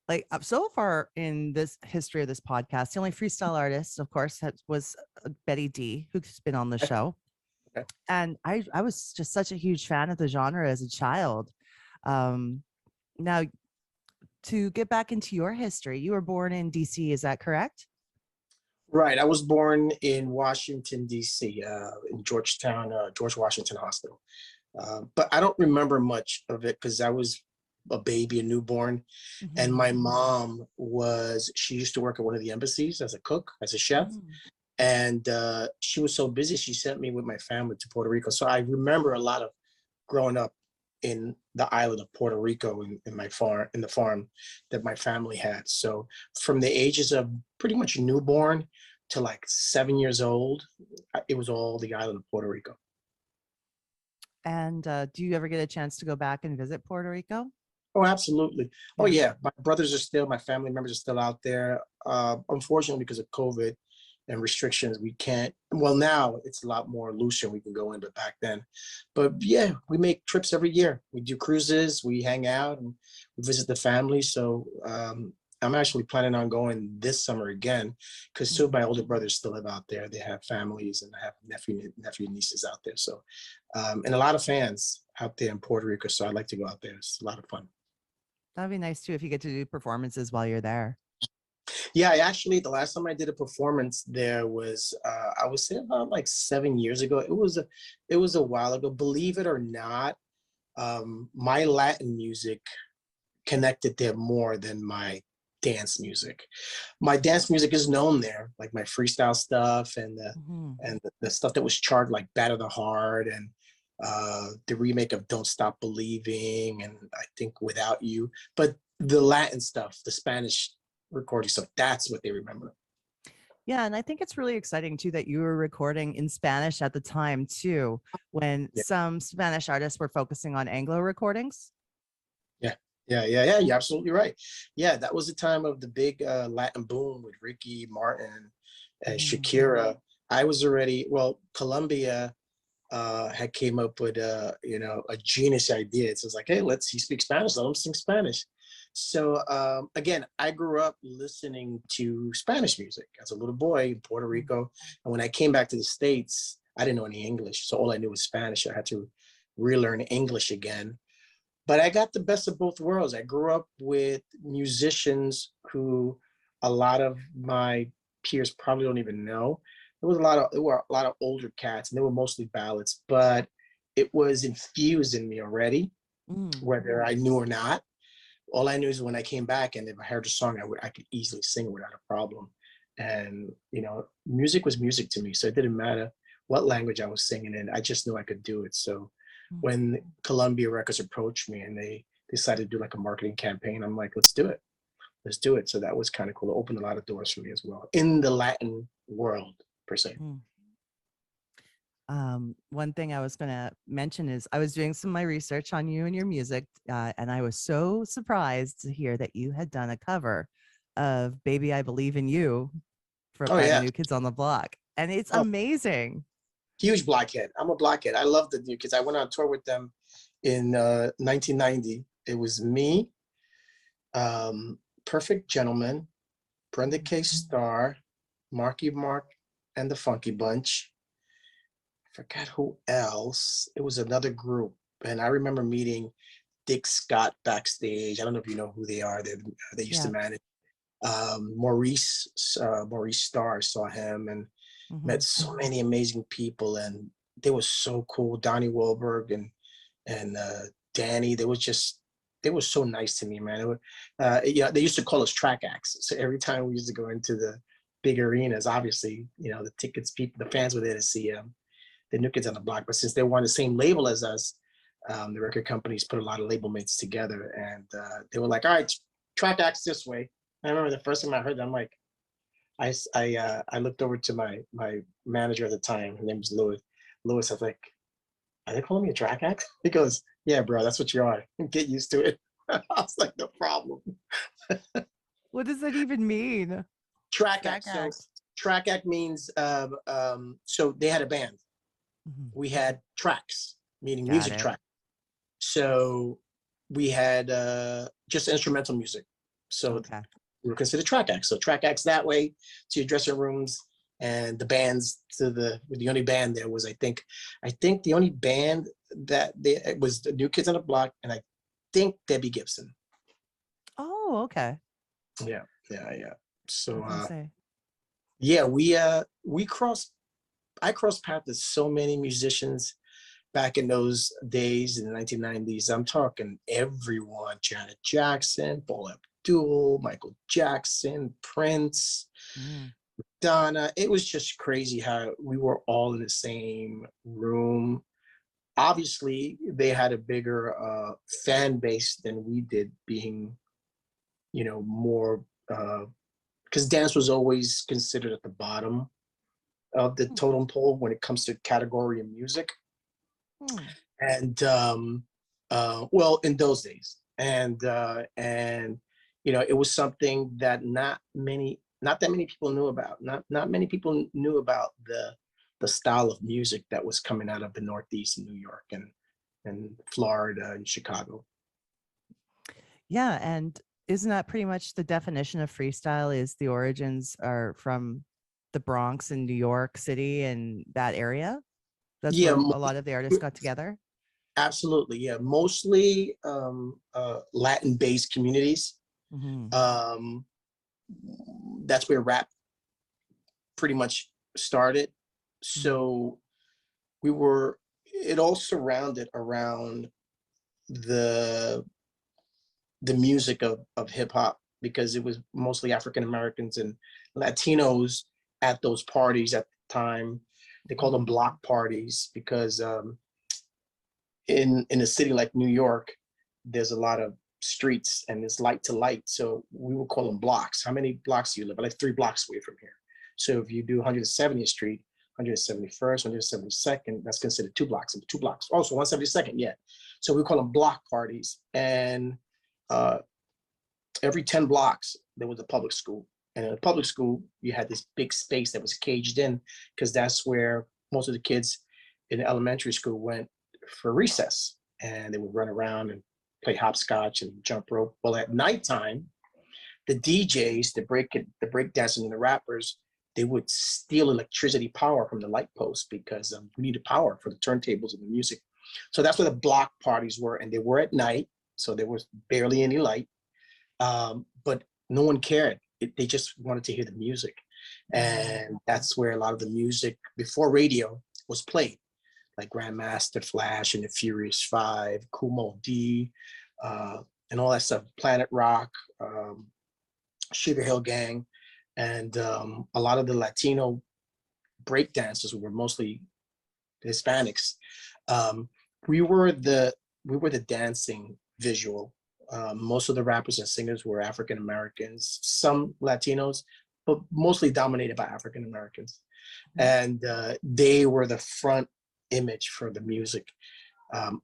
like so far in this history of this podcast, the only freestyle artist, of course, was Betty D, who's been on the Okay. show. Okay. And I was just such a huge fan of the genre as a child. Um, Now, to get back into your history, you were born in DC, is that correct? Right. I was born in Washington, D.C., in Georgetown, George Washington Hospital. But I don't remember much of it because I was a baby, a newborn. And Mhm. my mom she used to work at one of the embassies as a cook, as a chef. Mm. And she was so busy, she sent me with my family to Puerto Rico. So I remember a lot of growing up in the island of Puerto Rico in my farm, in the farm that my family had. So from the ages of pretty much newborn to like 7 years old, it was all the island of Puerto Rico. And do you ever get a chance to go back and visit Puerto Rico? Oh, absolutely. Oh, Yeah. yeah. My brothers are still, my family members are still out there. Unfortunately, because of COVID and restrictions, we can't. Well, now it's a lot more looser. We can go in, but back then. But yeah, we make trips every year. We do cruises, we hang out, and we visit the family. So I'm actually planning on going this summer again because two of Mm. my older brothers still live out there. They have families and I have nephew, nieces out there. So, and a lot of fans out there in Puerto Rico. So I'd like to go out there. It's a lot of fun. That'd be nice too if you get to do performances while you're there. Yeah, I actually, the last time I did a performance there was, I would say about like 7 years ago. It was a while ago. Believe it or not, my Latin music connected there more than my dance music. My dance music is known there, like my freestyle stuff Mhm. and the stuff that was charted, like Batter the Heart and the remake of Don't Stop Believing and I think Without You. But the Latin stuff, the Spanish recording stuff, that's what they remember. Yeah, and I think it's really exciting too that you were recording in Spanish at the time too, when Yeah, some Spanish artists were focusing on Anglo recordings. yeah, yeah. You're absolutely right. Yeah, that was the time of the big Latin boom with Ricky Martin and Mhm. Shakira. I was already, well, Colombia had came up with a genius idea. So it's like, hey, he speak Spanish, let him sing Spanish. So again, I grew up listening to Spanish music as a little boy in Puerto Mm. Rico, and when I came back to the States, I didn't know any English, so all I knew was Spanish. I had to relearn English again. But I got the best of both worlds. I grew up with musicians who a lot of my peers probably don't even know. There were a lot of older cats, and they were mostly ballads, but it was infused in me already, Mm. whether I knew or not. All I knew is when I came back, and if I heard a song, I could easily sing it without a problem. And music was music to me, so it didn't matter what language I was singing in. I just knew I could do it. So Mm. when Columbia Records approached me and they decided to do like a marketing campaign, I'm like, let's do it. Let's do it. So that was kind of cool. It opened a lot of doors for me as well in the Latin world per se. Mm. One thing I was going to mention is I was doing some of my research on you and your music, and I was so surprised to hear that you had done a cover of "Baby I Believe in You" Oh by the yeah. New Kids on the Block, and it's Oh, amazing. huge blockhead. I'm a blockhead. I love the New Kids. I went on tour with them in 1990. It was me, Perfect Gentleman, Brenda Mhm. K. Starr, Marky Mark, and the Funky Bunch. I forgot who else. It was another group. And I remember meeting Dick Scott backstage. I don't know if you know who they are. They used to Yeah. manage Maurice Starr. Saw him and met Mhm. so many amazing people, and they were so cool. Donnie Wahlberg and Danny. They were so nice to me, man. Yeah, they used to call us track acts. So every time we used to go into the big arenas, obviously, the tickets, people, the fans were there to see the New Kids on the Block. But since they were on the same label as us, the record companies put a lot of label mates together, and they were like, "All right, track acts this way." I remember the first time I heard that, I'm like, I looked over to my manager at the time. His name was Louis. Louis, I was like, "Are they calling me a track act?" He goes, "Yeah, bro, that's what you are. Get used to it." I was like, "No problem." What does that even mean? Track Track act. So act. track act means so they had a band. Mhm. We had tracks, meaning Got music it. track. So we had just instrumental music. So Okay. we were considered track acts. So track acts that way to your dressing rooms, and the bands to the only band there was I think the only band that it was the New Kids on the Block, and I think Debbie Gibson. Oh, okay. Yeah, yeah, yeah. I So was gonna say. yeah, we crossed I crossed paths with so many musicians back in those days in the 1990s. I'm talking everyone: Janet Jackson, Paul Abdul, Michael Jackson, Prince, Mm. Donna. It was just crazy how we were all in the same room. Obviously, they had a bigger fan base than we did, being, more because dance was always considered at the bottom of the Mm. totem pole when it comes to category of music. Mm. And well, in those days, and it was something that not that many people knew about. Not many people knew about the style of music that was coming out of the Northeast in New York and Florida and Chicago. Yeah, and isn't that pretty much the definition of freestyle? Is the origins are from the Bronx and New York City and that area? That's Yeah, where a lot of the artists got together. absolutely. Yeah, mostly Latin-based communities. Hmm. Um, that's where rap pretty much started. Hmm. So we were it all surrounded around the the music of hip hop, because it was mostly African Americans and Latinos at those parties at the time. They called them block parties because in a city like New York, there's a lot of streets and it's light to light. So we would call them blocks. How many blocks do you live? Like 3 blocks away from here. So if you do 170th Street, 171st, 172nd, that's considered 2 blocks. And 2 blocks. Also 172nd, yeah. So we call them block parties. And uh, every 10 blocks, there was a public school. And in a public school, you had this big space that was caged in, because that's where most of the kids in elementary school went for recess. And they would run around and play hopscotch and jump rope. Well, at nighttime, the DJs, the break dancers and the rappers, they would steal electricity power from the light post, because we needed power for the turntables and the music. So that's where the block parties were, and they were at night, so there was barely any light. But no one cared. They just wanted to hear the music. And that's where a lot of the music before radio was played, like Grandmaster Flash and the Furious Five, Kumo D, and all that stuff, Planet Rock, Sugar Hill Gang. And a lot of the Latino break dancers were mostly Hispanics. Um, we were the dancing visual. Most of the rappers and singers were African Americans, some Latinos, but mostly dominated by African Americans. And they were the front image for the music,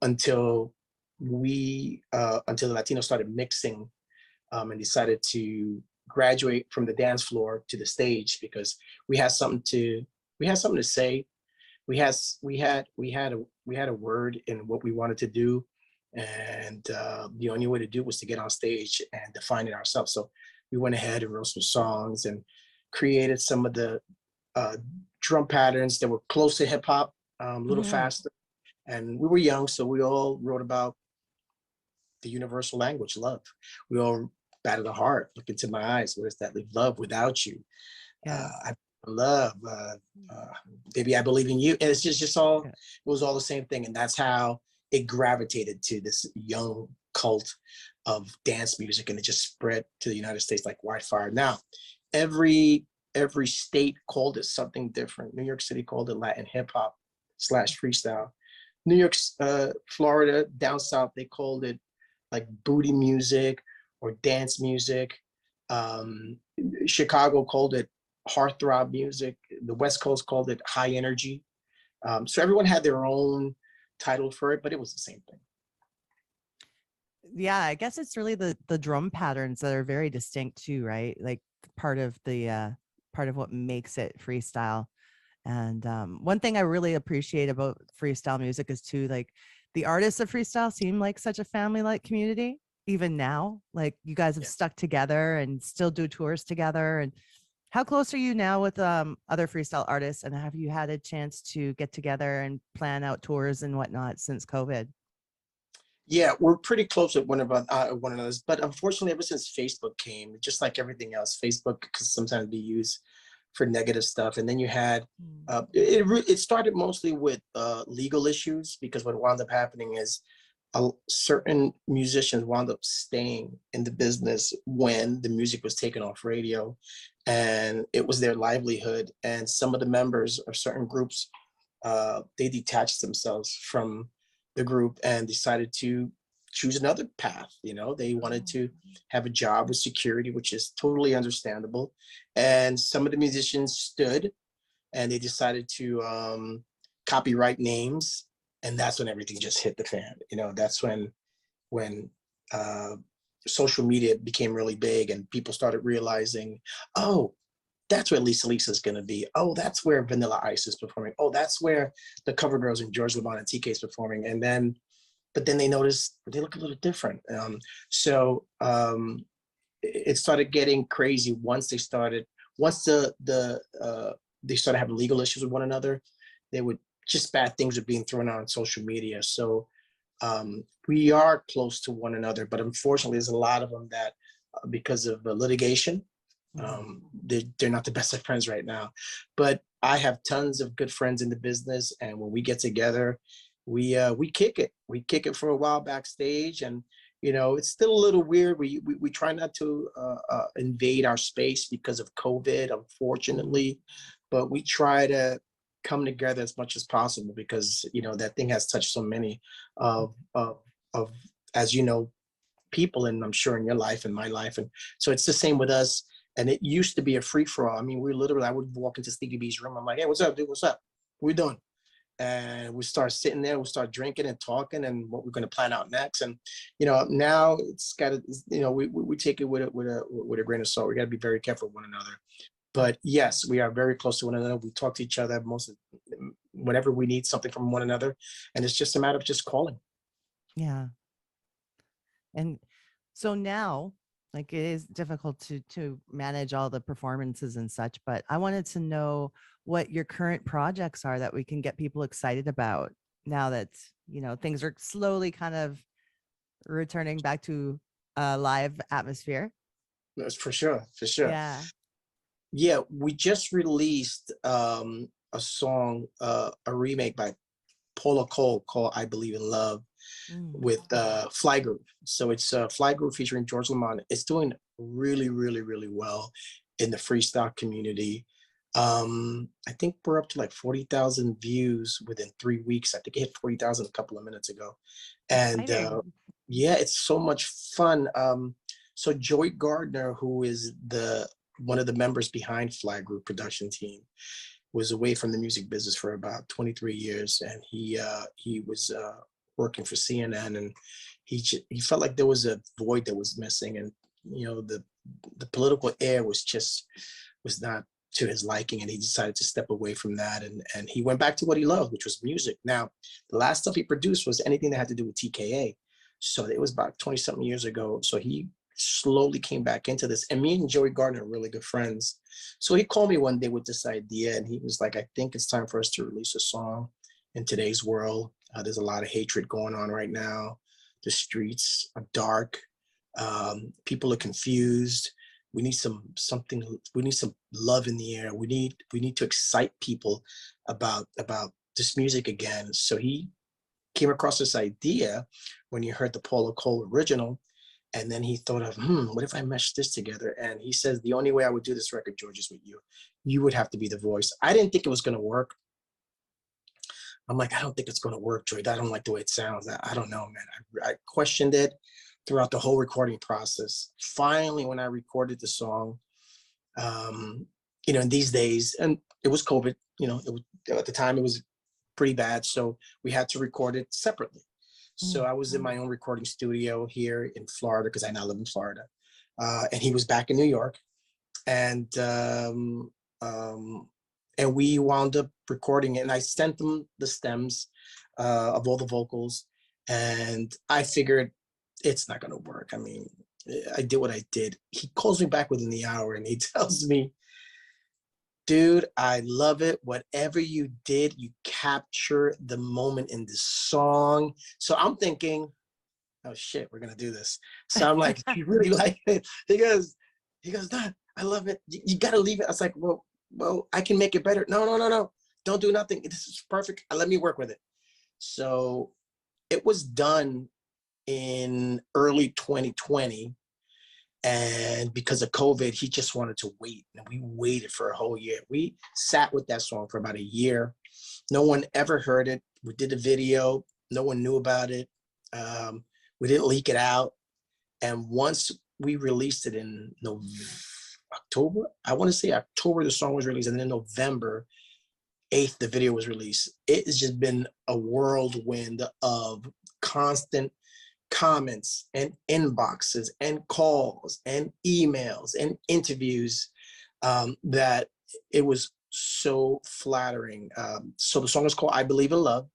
until until the Latinos started mixing, and decided to graduate from the dance floor to the stage, because we had something to say. We had a word in what we wanted to do, and the only way to do it was to get on stage and define it ourselves. So we went ahead and wrote some songs and created some of the uh, drum patterns that were close to hip hop, a little Hmm. faster. And we were young, so we all wrote about the universal language, love. We all batted the heart, look into my eyes. What is that? Live love without you. Yes. I love, baby, I believe in you. And it's just all, Yeah. it was all the same thing. And that's how it gravitated to this young cult of dance music. And it just spread to the United States like wildfire. Now, every every state called it something different. New York City called it Latin hip hop slash freestyle. New York, Florida, down south, they called it like booty music or dance music. Um, Chicago called it heartthrob music. The West Coast called it high energy. So everyone had their own title for it, but it was the same thing. Yeah, I guess it's really the drum patterns that are very distinct too, right? Like part of the part of what makes it freestyle. And one thing I really appreciate about freestyle music is too, like the artists of freestyle seem like such a family like community. even now? Like you guys have Yeah. stuck together and still do tours together. And how close are you now with other freestyle artists? And have you had a chance to get together and plan out tours and whatnot since COVID? Yeah, we're pretty close with one another. But unfortunately, ever since Facebook came, just like everything else, Facebook can sometimes be used for negative stuff. And then you had Mm. it started mostly with legal issues, because what wound up happening is certain musicians wound up staying in the business when the music was taken off radio, and it was their livelihood. And some of the members of certain groups, they detached themselves from the group and decided to choose another path. They wanted Oh. to have a job with security, which is totally understandable. And some of the musicians stood, and they decided to copyright names, and that's when everything just hit the fan. That's when uh, social media became really big, and people started realizing, oh, that's where Lisa Lisa's going to be. Oh, that's where Vanilla Ice is performing. Oh, that's where the Cover Girls and George LaMond and TK is performing. But then they noticed they look a little different. So it started getting crazy once they started having legal issues with one another. They would just bad things were being thrown out on social media. So we are close to one another, but unfortunately, there's a lot of them that, because of litigation, Mhm. they're not the best of friends right now. But I have tons of good friends in the business, and when we get together, we kick it. We kick it for a while backstage, and it's still a little weird. We try not to invade our space because of COVID, Mhm. unfortunately, but we try to come together as much as possible, because that thing has touched so many of as people, and I'm sure in your life and my life. And so it's the same with us. And it used to be a free for all. I mean, I would walk into Stevie B's room. I'm like, hey, what's up, dude? What's up? What we doing? And we start sitting there, we start drinking and talking, and what we're going to plan out next. And now it's got to, we take it with a grain of salt. We got to be very careful with one another. But yes, we are very close to one another. We talk to each other whenever we need something from one another, and it's just a matter of just calling. Yeah. And so now, like it is difficult to manage all the performances and such, but I wanted to know what your current projects are that we can get people excited about now that, things are slowly kind of returning back to a live atmosphere. That's for sure, for sure. Yeah. Yeah, we just released a song, a remake by Paula Cole, called "I Believe in Love," Mm. with Fly Groove. So it's Fly Groove featuring George LaMond. It's doing really, really, really well in the freestyle community. I think we're up to like 40,000 views within 3 weeks. I think it hit 40,000 a couple of minutes ago. And Exciting. yeah, it's so much fun. So Joy Gardner, who is the one of the members behind Fly Group production team, was away from the music business for about 23 years, and he was working for CNN, and he felt like there was a void that was missing, and the political air was not to his liking, and he decided to step away from that, and he went back to what he loved, which was music. Now, the last stuff he produced was anything that had to do with TKA, so it was about 20 something years ago. So he slowly came back into this, and me and Joey Gardner are really good friends. So he called me one day with this idea, and he was like, I think it's time for us to release a song. In today's world, there's a lot of hatred going on right now. The streets are dark. People are confused. We need something. We need some love in the air. We need to excite people about this music again. So he came across this idea when he heard the Paula Cole original, and then he thought of, what if I mesh this together? And he says, the only way I would do this record, George, is with you. You would have to be the voice. I didn't think it was going to work. I'm like, I don't think it's going to work, Joy. I don't like the way it sounds. I don't know, man. I questioned it throughout the whole recording process. Finally, when I recorded the song, um, in these days, and it was COVID, at the time it was pretty bad. So we had to record it separately. So Mm. I was in my own recording studio here in Florida, because I now live in Florida. And he was back in New York. And um, and we wound up recording it. And I sent them the stems of all the vocals. And I figured it's not gonna work. I mean, I did what I did. He calls me back within the hour and he tells me, dude, I love it. Whatever you did, you capture the moment in the song. So I'm thinking, oh shit, we're gonna do this. So I'm like, you really like it? He goes, Dad, I love it. You gotta leave it. I was like, well, I can make it better. No. Don't do nothing. This is perfect. Let me work with it. So it was done in early 2020. And because of COVID, he just wanted to wait. And we waited for a whole year. We sat with that song for about a year. No one ever heard it. We did a video. No one knew about it. We didn't leak it out. And once we released it in October, I want to say October, the song was released. And then November 8th, the video was released. It has just been a whirlwind of constant comments and inboxes and calls and emails and interviews, that it was so flattering. So the song is called I Believe in Love,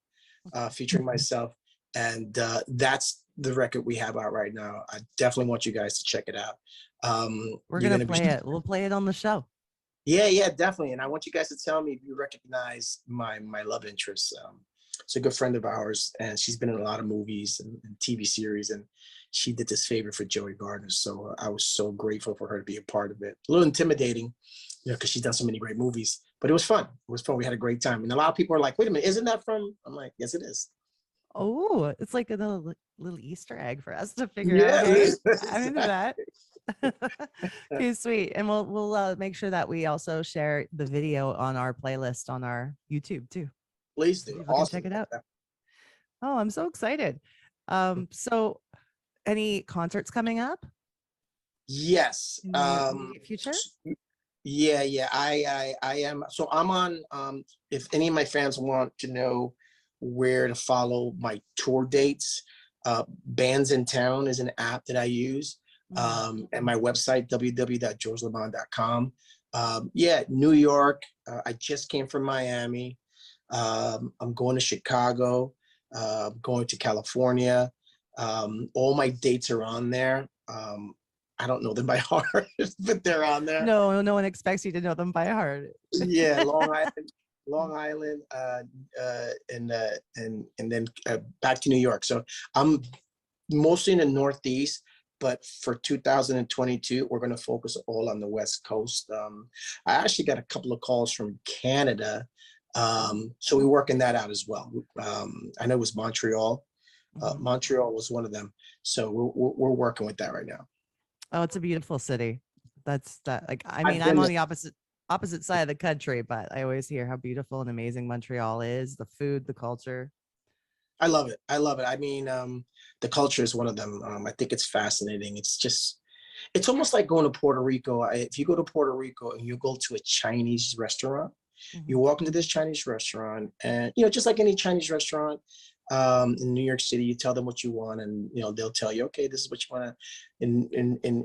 featuring myself. And that's the record we have out right now. I definitely want you guys to check it out. We're going to play it. We'll play it on the show. Yeah, definitely. And I want you guys to tell me if you recognize my love interest. It's a good friend of ours, and she's been in a lot of movies and TV series, and she did this favor for Joey Gardner. So I was so grateful for her to be a part of it. A little intimidating, because she's done so many great movies, but it was fun. It was fun. We had a great time. And a lot of people are like, wait a minute, isn't that from? I'm like, yes, it is. Oh, it's like a little Easter egg for us to figure out. Hey, I'm into that. Okay, sweet. And we'll make sure that we also share the video on our playlist on our YouTube too. Please do. Awesome. Check it out. Oh, I'm so excited. So any concerts coming up? Yes. Future? Yeah. I am. So I'm on, if any of my fans want to know where to follow my tour dates, Bands in Town is an app that I use. And my website, www.georgelamond.com. Yeah, New York. I just came from Miami. I'm going to Chicago, going to California. All my dates are on there. I don't know them by heart, but they're on there. No one expects you to know them by heart. Yeah, Long Island, and then back to New York. So I'm mostly in the Northeast, but for 2022, we're going to focus all on the West Coast. I actually got a couple of calls from Canada. So we're working that out as well. I know it was Montreal. Montreal was one of them. So we're working with that right now. Oh, it's a beautiful city. That's that. Like, I mean, I'm on the opposite side of the country, but I always hear how beautiful and amazing Montreal is. The food, the culture. I love it. I mean, the culture is one of them. I think it's fascinating. It's almost like going to Puerto Rico. If you go to Puerto Rico and you go to a Chinese restaurant, you walk into this Chinese restaurant, and just like any Chinese restaurant in New York City, you tell them what you want, and they'll tell you, okay, this is what you want to.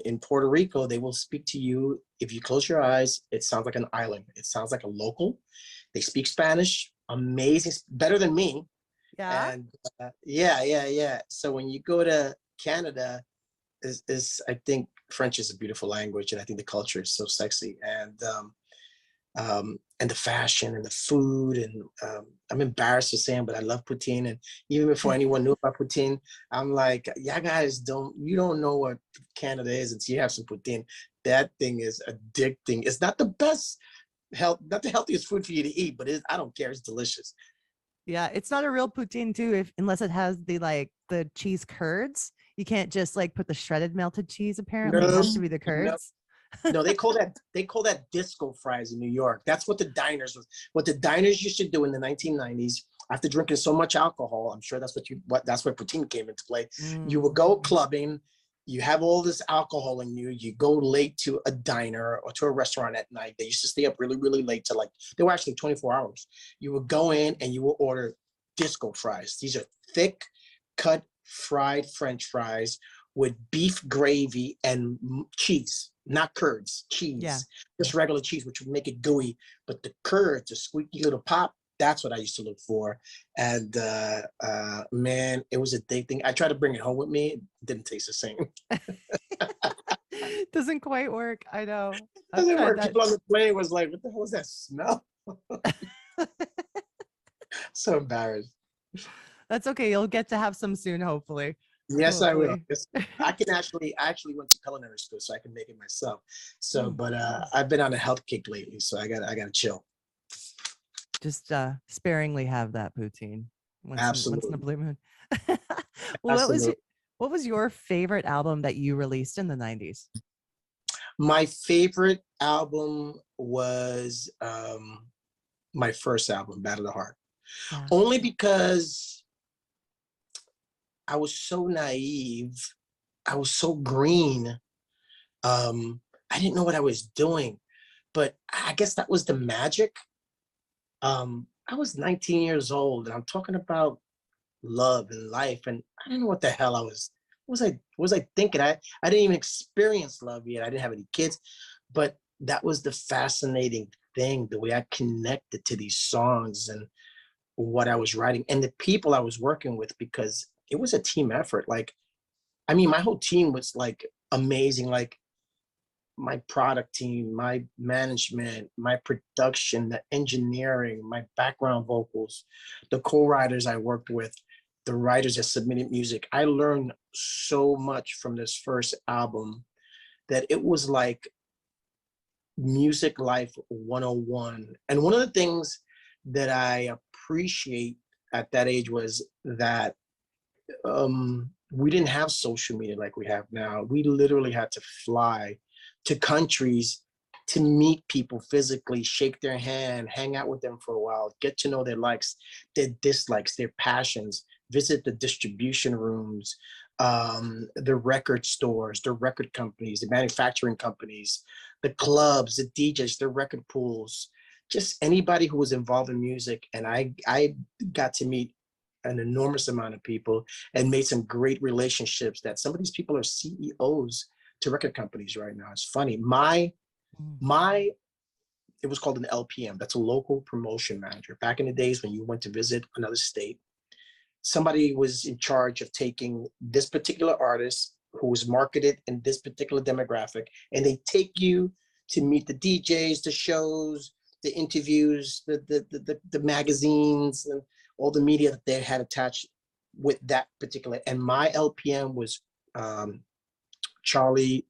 In Puerto Rico, they will speak to you. If you close your eyes, it sounds like an island. It sounds like a local. They speak Spanish, amazing, better than me. Yeah. And yeah. So when you go to Canada, I think French is a beautiful language, and I think the culture is so sexy, and the fashion and the food, and I'm embarrassed to say it, but I love poutine. And even before anyone knew about poutine, I'm like, yeah, guys, you don't know what Canada is until you have some poutine. That thing is addicting. It's not the best not the healthiest food for you to eat, but I don't care. It's delicious. Yeah, it's not a real poutine too, unless it has the cheese curds. You can't just put the shredded melted cheese. Apparently, it has to be the curds. No, they call that disco fries in New York. That's what the diners used to do in the 1990s. After drinking so much alcohol, I'm sure that's where poutine came into play. You would go clubbing. You have all this alcohol in you. You go late to a diner or to a restaurant at night. They used to stay up really, really late they were actually 24 hours. You would go in and you would order disco fries. These are thick, cut, fried French fries with beef gravy and cheese, not curds, cheese. Yeah. Just regular cheese, which would make it gooey. But the curds, a squeaky little pop, That's what I used to look for. And man, it was a big thing. I tried to bring it home with me. It didn't taste the same. Doesn't quite work. I know. I've Doesn't tried work. that. People on the plane was like, what the hell is that smell? So embarrassed. That's okay. You'll get to have some soon, hopefully. Yes, I will. Hopefully. Yes, I actually went to culinary school, so I can make it myself. So, Mm. but I've been on a health kick lately, so I gotta chill. Just sparingly have that poutine once in a Absolutely. blue moon. Well, Absolutely. what was your favorite album that you released in the 90s? My favorite album was my first album, Battle of the Heart. Yeah. Only because I was so naive. I was so green. I didn't know what I was doing, but I guess that was the magic. I was 19 years old, and I'm talking about love and life, and I didn't know what the hell I was. Was I thinking? I didn't even experience love yet. I didn't have any kids, but that was the fascinating thing, the way I connected to these songs and what I was writing and the people I was working with, because it was a team effort. Like, I mean, my whole team was like amazing. Like my product team, my management, my production, the engineering, my background vocals, the co-writers I worked with, the writers that submitted music. I learned so much from this first album that it was like music life 101. And one of the things that I appreciate at that age was that we didn't have social media like we have now. We literally had to fly to countries to meet people physically, shake their hand, hang out with them for a while, get to know their likes, their dislikes, their passions, visit the distribution rooms, the record stores, the record companies, the manufacturing companies, the clubs, the DJs, the record pools, just anybody who was involved in music. And I got to meet an enormous amount of people and made some great relationships that some of these people are CEOs to record companies right now. It's funny. My it was called an LPM. That's a local promotion manager. Back in the days when you went to visit another state, somebody was in charge of taking this particular artist who was marketed in this particular demographic, and they take you to meet the DJs, the shows, the interviews, the magazines, and all the media that they had attached with that particular. And my LPM was Charlie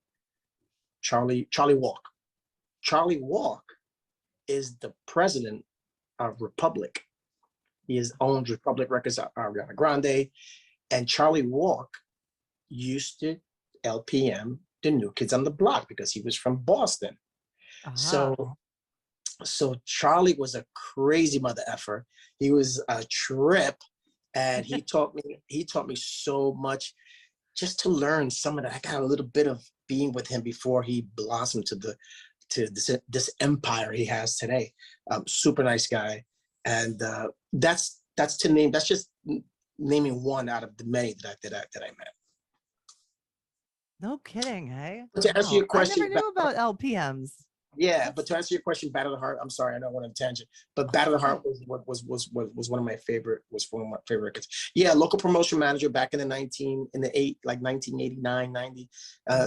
Walk. Charlie Walk is the president of Republic. He owns Republic Records, Ariana Grande, and Charlie Walk used to LPM the New Kids on the Block because he was from Boston. So Charlie was a crazy mother effer. He was a trip, and he taught me so much just to learn some of that. I got a little bit of being with him before he blossomed to this empire he has today. Super nice guy, and that's just naming one out of the many that I met. No kidding, hey? But to answer your I question, never knew about LPMs. yeah, but to answer your question, Battle of the Heart. I'm sorry, I don't want to tangent, but Battle of the Heart was one of my favorite records. Yeah, local promotion manager back in the 1989, 90,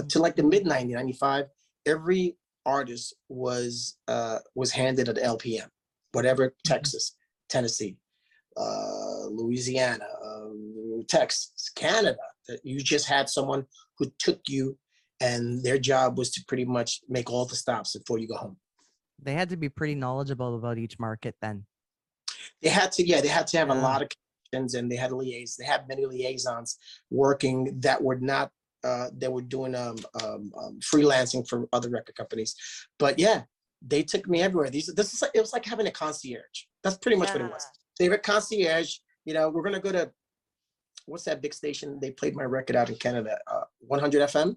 to like the mid 90, 95. Every artist was handed an LPM, whatever, Texas, Tennessee, Louisiana, Texas, Canada. That you just had someone who took you, and their job was to pretty much make all the stops before you go home. They had to be pretty knowledgeable about each market then. They had to have a lot of connections, and they had many liaisons working that were not that were doing freelancing for other record companies. But yeah, they took me everywhere. It was like having a concierge. That's pretty much what it was. Favorite concierge. You know, we're gonna go to, what's that big station? They played my record out in Canada, 100 FM.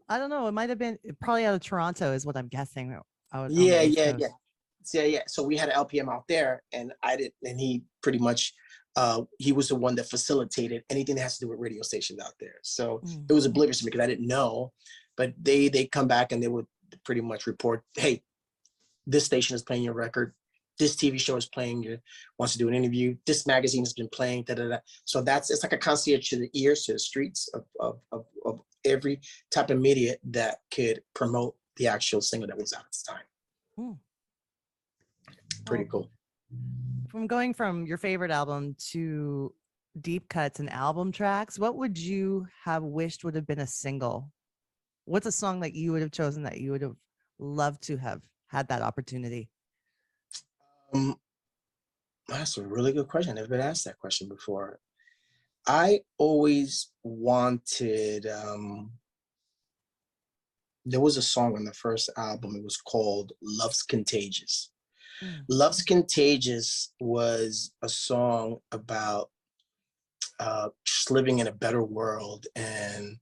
I don't know. It might have been probably out of Toronto, is what I'm guessing. Yeah. So we had an LPM out there, and he pretty much, he was the one that facilitated anything that has to do with radio stations out there. So it was oblivious to me because I didn't know, but they come back and they would pretty much report, hey, this station is playing your record. this TV show is playing, wants to do an interview, this magazine has been playing, da da da. So it's like a concierge to the ears, to the streets of every type of media that could promote the actual single that was out at the time. Hmm. Pretty Well, cool. from going from your favorite album to deep cuts and album tracks, what would you have wished would have been a single? What's a song that you would have chosen that you would have loved to have had that opportunity? That's a really good question. I've never been asked that question before. I always wanted, there was a song on the first album, it was called Love's Contagious. Mm. Love's Contagious was a song about just living in a better world, and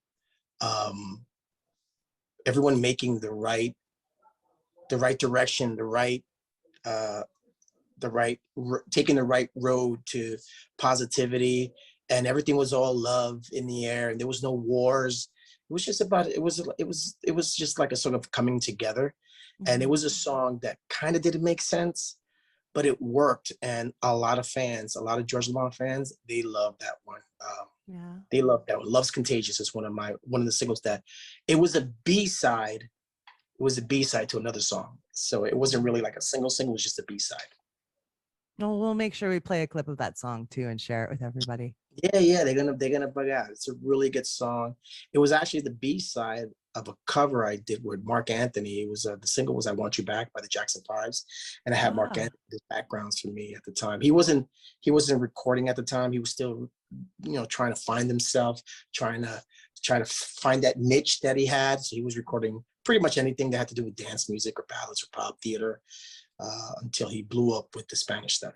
everyone making the right direction, taking the right road to positivity, and everything was all love in the air, and there was no wars. It was just about, it was just like a sort of coming together. And it was a song that kind of didn't make sense, but it worked. And a lot of fans, a lot of George LaMond fans, they love that one. Yeah. They love that one. Love's Contagious is one of the singles that, it was a B-side. It was a B-side to another song. So it wasn't really like a single, it was just a B-side. No, we'll make sure we play a clip of that song too and share it with everybody. Yeah, they're gonna bug out. It's a really good song. It was actually the B-side of a cover I did with Mark Anthony. It was the single was "I Want You Back" by the Jackson Fives, and I had Mark Anthony as backgrounds for me at the time. He wasn't recording at the time. He was still, trying to find himself, trying to find that niche that he had. So he was recording pretty much anything that had to do with dance music or ballads or pop theater, until he blew up with the Spanish stuff.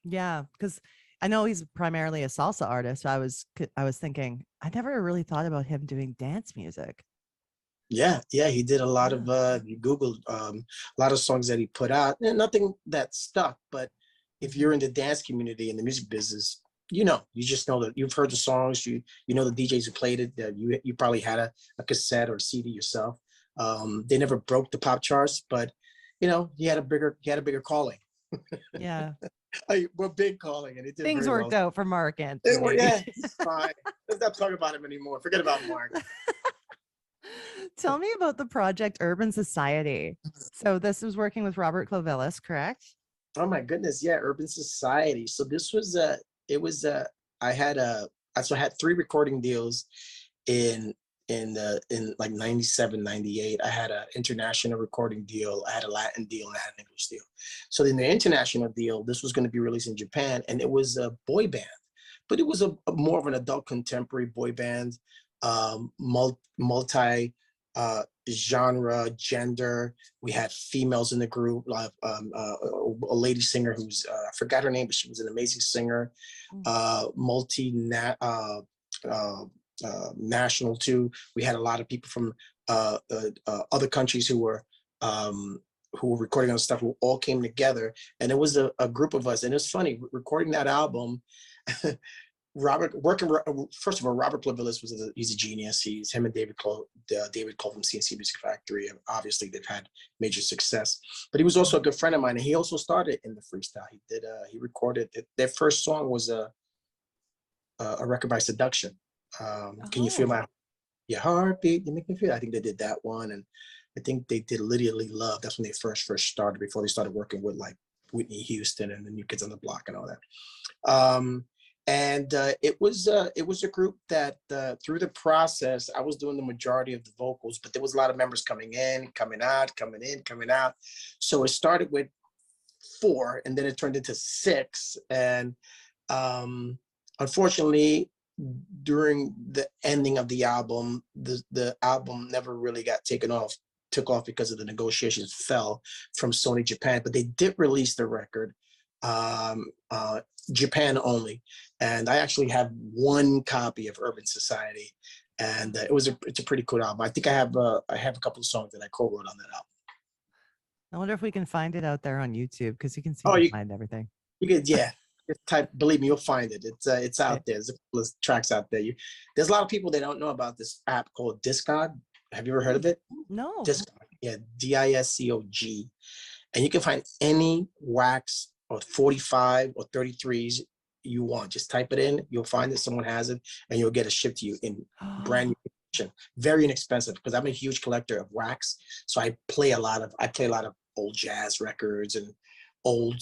Yeah, because I know he's primarily a salsa artist. So I was thinking, I never really thought about him doing dance music. Yeah, he did a lot of you Googled a lot of songs that he put out. And nothing that stuck, but if you're in the dance community and the music business, you just know that you've heard the songs, you know the DJs who played it, that you probably had a cassette or a CD yourself. They never broke the pop charts, but he had a bigger calling. Yeah. We're big calling, and it did Things very worked well. out for Mark Anthony. Yeah, he's fine. Let's not talk about him anymore. Forget about Mark. Tell me about the project Urban Society. So this was working with Robert Clivilles, correct? Oh my goodness, yeah, Urban Society. So this was I had I had 3 recording deals in like 97, 98. I had an international recording deal, I had a Latin deal, and I had an English deal. So in the international deal, this was going to be released in Japan, and it was a boy band, but it was a more of an adult contemporary boy band, multi genre, gender. We had females in the group, like a lady singer who's I forgot her name, but she was an amazing singer. National too. We had a lot of people from other countries who were recording on stuff, who all came together, and it was a group of us. And it's funny recording that album. First of all, Robert Clivilles he's a genius. Him and David Cole from CNC Music Factory, and obviously they've had major success. But he was also a good friend of mine, and he also started in the freestyle. He recorded their first song was a record by Seduction. Can you feel my heartbeat? You make me feel. I think they did that one, and I think they did Lydia Lee Love. That's when they first started, before they started working with like Whitney Houston and the New Kids on the Block and all that. And it was a group that through the process, I was doing the majority of the vocals, but there was a lot of members coming in, coming out, coming in, coming out. So it started with 4, and then it turned into 6. And unfortunately, during the ending of the album, the album never really took off because of the negotiations fell from Sony Japan, but they did release the record, Japan only. And I actually have 1 copy of Urban Society, and it's a pretty cool album. I think I have a couple of songs that I co-wrote on that album. I wonder if we can find it out there on YouTube, because you can find everything. You could, yeah. Believe me, you'll find it. It's out there. There's a couple of tracks out there. There's a lot of people that don't know about this app called Discog. Have you ever heard of it? No. Discog. Yeah, DISCOG. and you can find any wax or 45 or 33s you want. Just type it in. You'll find that someone has it, and you'll get it shipped to you in brand new condition. Very inexpensive, because I'm a huge collector of wax. So I play a lot of old jazz records and old.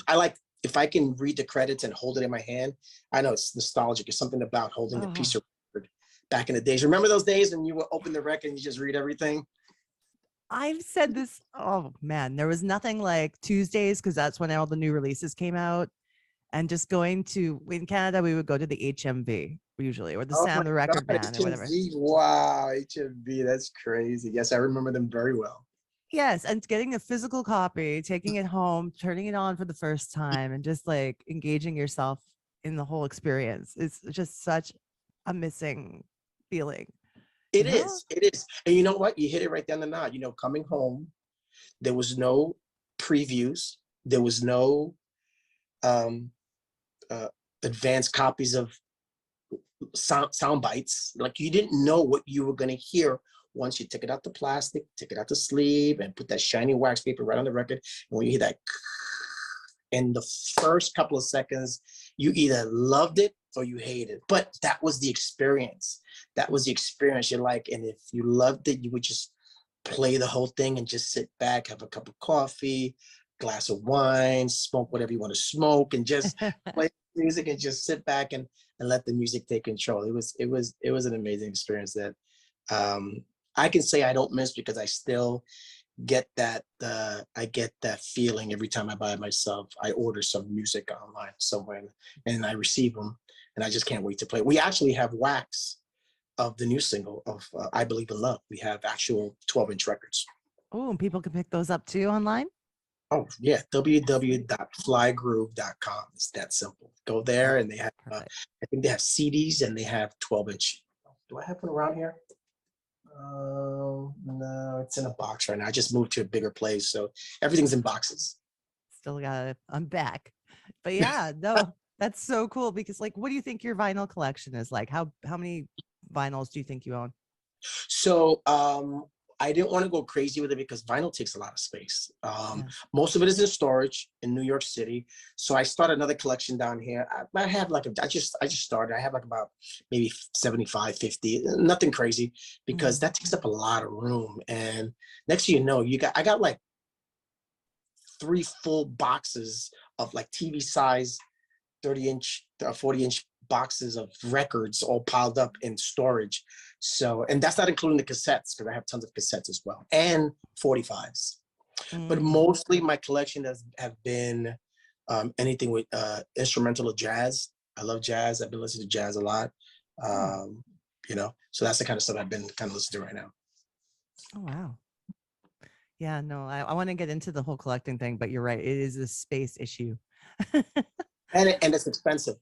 I like, if I can read the credits and hold it in my hand. I know it's nostalgic. There's something about holding a piece of record back in the days. Remember those days when you would open the record and you just read everything? I've said this. Oh man, there was nothing like Tuesdays, because that's when all the new releases came out. And just going to, in Canada, we would go to the HMV usually, or the Oh Sound my the Record God, Man or whatever. HMV. Wow, HMV. That's crazy. Yes, I remember them very well. Yes, and getting a physical copy, taking it home, turning it on for the first time, and just like engaging yourself in the whole experience is just such a missing feeling, you It know? is. It is. And you know what? You hit it right down the nod. You know, coming home, there was no previews. There was no um, uh, advanced copies of sound bites. Like, you didn't know what you were going to hear once you took it out the plastic, took it out the sleeve, and put that shiny wax paper right on the record. And when you hear that, in the first couple of seconds, you either loved it or you hated it. But that was the experience. That was the experience. You're like, and if you loved it, you would just play the whole thing and just sit back, have a cup of coffee, glass of wine, smoke whatever you want to smoke, and just play music and just sit back and let the music take control. It was an amazing experience that I can say I don't miss, because I still get that I get that feeling every time I buy it myself. I order some music online somewhere, and I receive them, and I just can't wait to play. We actually have wax of the new single of I Believe in Love. We have actual 12-inch records. Oh, and people can pick those up too online. Oh yeah, www.flygroove.com. It's that simple. Go there, and they have I think they have CDs, and they have 12-inch. Do I have one around here? No, it's in a box right now. I just moved to a bigger place, so everything's in boxes. Still got it. I'm back. But yeah, no, that's so cool, because like, what do you think your vinyl collection is like? How many vinyls do you think you own? So I didn't want to go crazy with it, because vinyl takes a lot of space. Yeah. Most of it is in storage in New York City. So I started another collection down here. I have like I just started. I have like about maybe 75, 50, nothing crazy, because that takes up a lot of room. And next thing you know, I got like 3 full boxes of like TV size 30-inch, 40-inch boxes of records all piled up in storage. So, and that's not including the cassettes, because I have tons of cassettes as well, and 45s. But mostly my collection have been anything with instrumental or jazz. I love jazz. I've been listening to jazz a lot. So that's the kind of stuff I've been kind of listening to right now. Oh, wow. Yeah, no, I want to get into the whole collecting thing, but you're right. It is a space issue. And it's expensive.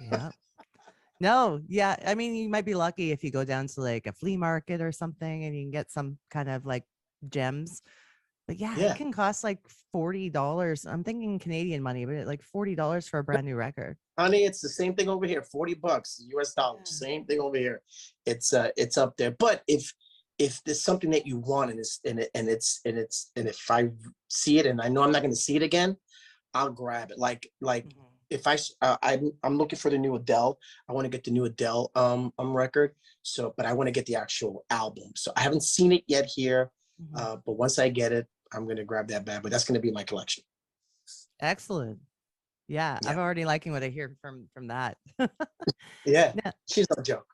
Yeah. No, yeah. I mean, you might be lucky if you go down to like a flea market or something and you can get some kind of like gems. But yeah, it can cost like $40. I'm thinking Canadian money, but like $40 for a brand new record. Honey, it's the same thing over here. $40 US dollars. Same thing over here. It's up there. But if there's something that you want, and if I see it and I know I'm not going to see it again, I'll grab it. Like if I'm looking for the new Adele. I want to get the new Adele record. So, but I want to get the actual album. So I haven't seen it yet here. But once I get it, I'm going to grab that bad. But that's going to be my collection. Excellent. Yeah, I'm already liking what I hear from that. Yeah, she's no joke.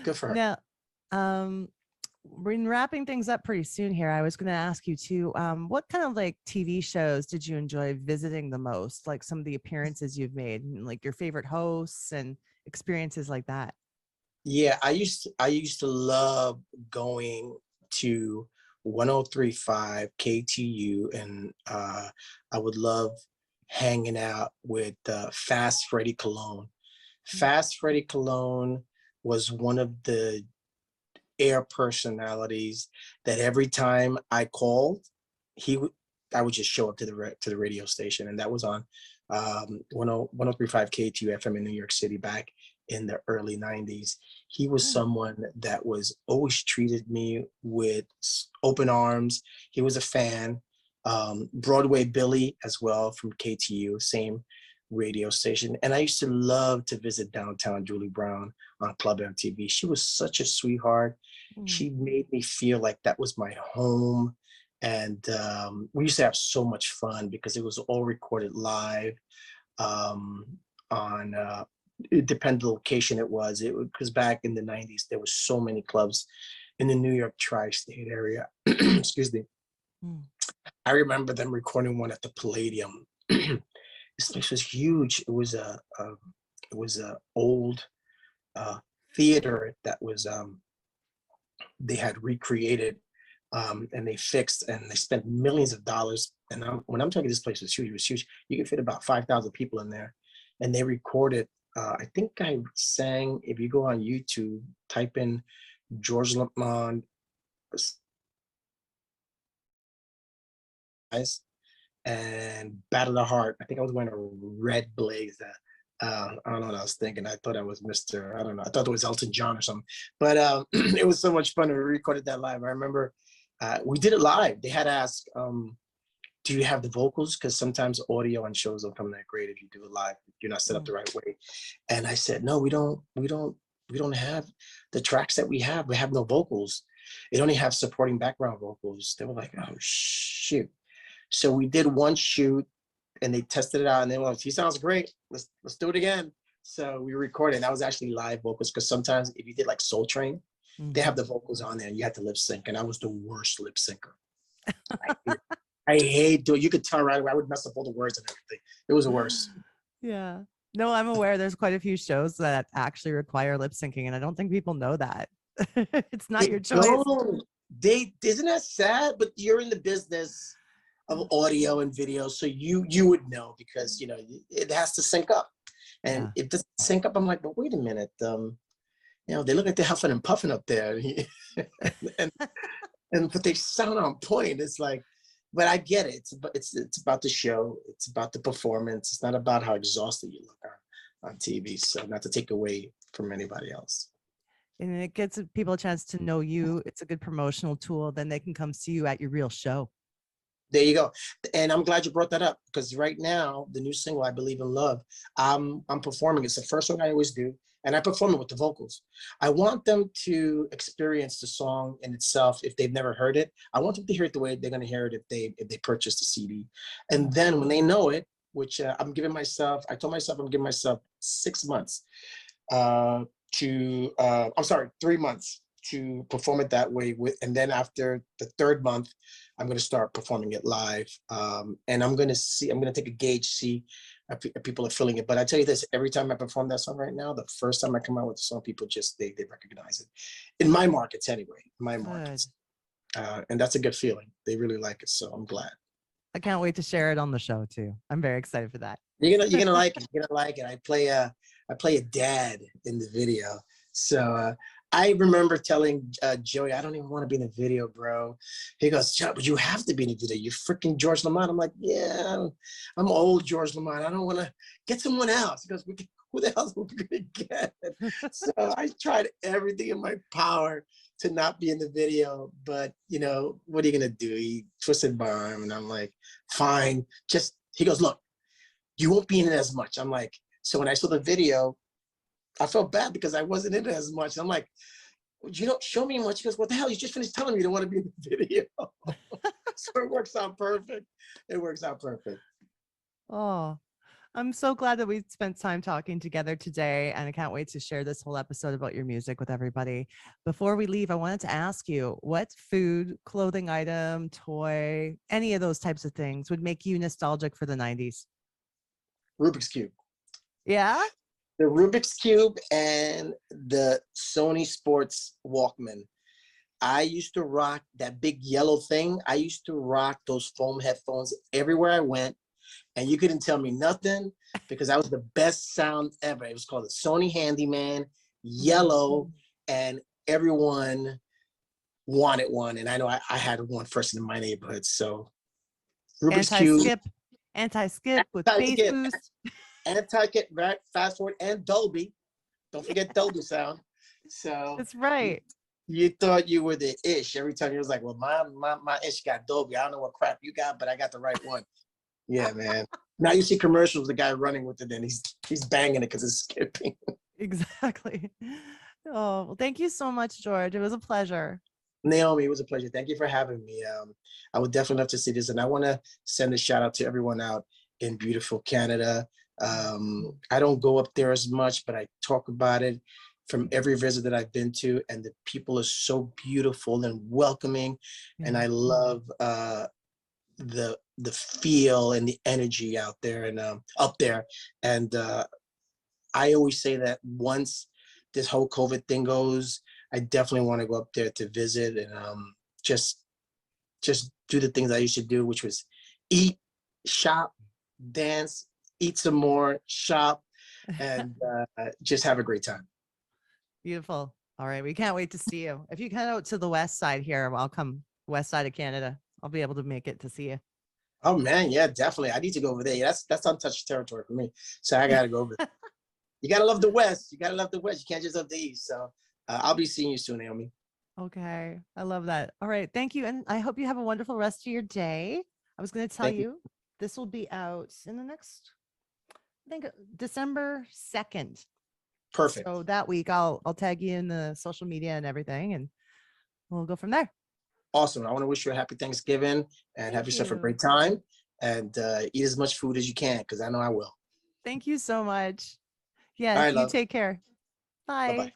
Good for her. Now, we're wrapping things up pretty soon here. I was going to ask you too, what kind of like TV shows did you enjoy visiting the most? Like some of the appearances you've made, and like your favorite hosts and experiences like that. Yeah, I used to love going to 103.5 KTU, and I would love hanging out with Fast Freddie Cologne. Fast Freddie Cologne was one of the air personalities that every time I called, I would just show up to the radio station, and that was on 103.5 KTU FM in New York City back in the early 90s. He was someone that was always treated me with open arms. He was a fan. Broadway Billy as well from KTU, same radio station. And I used to love to visit downtown Julie Brown on Club MTV. She was such a sweetheart. She made me feel like that was my home. And we used to have so much fun because it was all recorded live on it depended the location it was. Because back in the 90s, there were so many clubs in the New York tri-state area. Excuse me. I remember them recording one at the Palladium. This place was huge. It was a old theater that was they had recreated and they fixed, and they spent millions of dollars. And when I'm talking, this place was huge. It was huge. You could fit about 5,000 people in there, and they recorded. I think I sang. If you go on YouTube, type in George LaMond and Battle of the Heart. I think I was wearing a red blaze. I don't know what I was thinking. I thought I was Mr. I don't know. I thought it was Elton John or something. But it was so much fun to record that live. I remember we did it live. They had to ask, do you have the vocals? Because sometimes audio on shows don't come that great if you do it live. You're not set up the right way. And I said, no, we don't have the tracks that we have. We have no vocals. It only have supporting background vocals. They were like, oh shoot. So we did one shoot and they tested it out and they were like, he sounds great. Let's do it again. So we recorded. That was actually live vocals, because sometimes if you did like Soul Train, they have the vocals on there and you had to lip sync. And I was the worst lip syncer. I hate doing. You could tell right away. I would mess up all the words and everything. It was the worst. Yeah. No, I'm aware there's quite a few shows that actually require lip syncing, and I don't think people know that. It's not your choice. No, isn't that sad? But you're in the business of audio and video, so you would know, because it has to sync up. And if it doesn't sync up, I'm like, but wait a minute. They look like they're huffing and puffing up there, and but they sound on point. It's like, but I get it. It's about the show. It's about the performance. It's not about how exhausted you look on TV. So not to take away from anybody else. And it gives people a chance to know you. It's a good promotional tool. Then they can come see you at your real show. There you go. And I'm glad you brought that up, because right now, the new single, I Believe in Love, I'm performing. It's the first song I always do. And I perform it with the vocals. I want them to experience the song in itself if they've never heard it. I want them to hear it the way they're going to hear it if they purchase the CD. And then when they know it, which I told myself I'm giving myself 6 months I'm sorry, 3 months to perform it that way. And then after the 3rd month, I'm going to start performing it live. And I'm going to take a gauge, see if people are feeling it. But I tell you this, every time I perform that song right now, the first time I come out with the song, people just, they recognize it. In my markets anyway, and that's a good feeling. They really like it. So I'm glad. I can't wait to share it on the show too. I'm very excited for that. You're gonna like it. You're gonna like it. I play a dad in the video. So I remember telling Joey, I don't even want to be in the video, bro. He goes, Chuck, but you have to be in the video. You're freaking George LaMond. I'm like, yeah, I'm old George LaMond. I don't want to get someone else. He goes, who the hell are we going to get? So I tried everything in my power to not be in the video. But, what are you going to do? He twisted my arm. And I'm like, fine. He goes, look, you won't be in it as much. I'm like, so when I saw the video, I felt bad because I wasn't in it as much. I'm like, you don't show me much. He goes, what the hell? You just finished telling me you don't want to be in the video. So it works out perfect. Oh, I'm so glad that we spent time talking together today. And I can't wait to share this whole episode about your music with everybody. Before we leave, I wanted to ask you, what food, clothing item, toy, any of those types of things would make you nostalgic for the 90s? Rubik's Cube. Yeah? The Rubik's Cube and the Sony Sports Walkman. I used to rock that big yellow thing. I used to rock those foam headphones everywhere I went. And you couldn't tell me nothing because that was the best sound ever. It was called the Sony Handyman, yellow, and everyone wanted one. And I know I had one first in my neighborhood. So Rubik's Cube. Anti-skip with bass boost. Anti-skip, fast forward, and Dolby. Don't forget Dolby sound. So that's right. You thought you were the ish every time. You was like, well, my ish got Dolby. I don't know what crap you got, but I got the right one. Yeah, man. Now you see commercials, the guy running with it, and he's banging it because it's skipping. Exactly. Oh, well, thank you so much, George. It was a pleasure. Naomi, it was a pleasure. Thank you for having me. I would definitely love to see this, and I want to send a shout out to everyone out in beautiful Canada. I don't go up there as much, but I talk about it from every visit that I've been to, and the people are so beautiful and welcoming, and Yeah. I love the feel and the energy out there and up there. And I always say that once this whole COVID thing goes, I definitely want to go up there to visit and just just do the things I used to do, which was eat, shop, dance, eat some more, shop, and just have a great time. Beautiful. All right. We can't wait to see you. If you come out to the west side here, I'll come west side of Canada. I'll be able to make it to see you. Oh man, yeah, definitely. I need to go over there. Yeah, that's untouched territory for me. So I gotta go over there. You gotta love the West. You gotta love the West. You can't just love the East. So I'll be seeing you soon, Naomi. Okay. I love that. All right. Thank you. And I hope you have a wonderful rest of your day. I was going to tell Thank you. you this will be out in the next, I think December 2nd. Perfect. So that week I'll tag you in the social media and everything and we'll go from there. Awesome. I want to wish you a happy Thanksgiving and have yourself a great time and eat as much food as you can because I know I will. Thank you so much. All Yes, right, you love. take care. Bye. Bye-bye.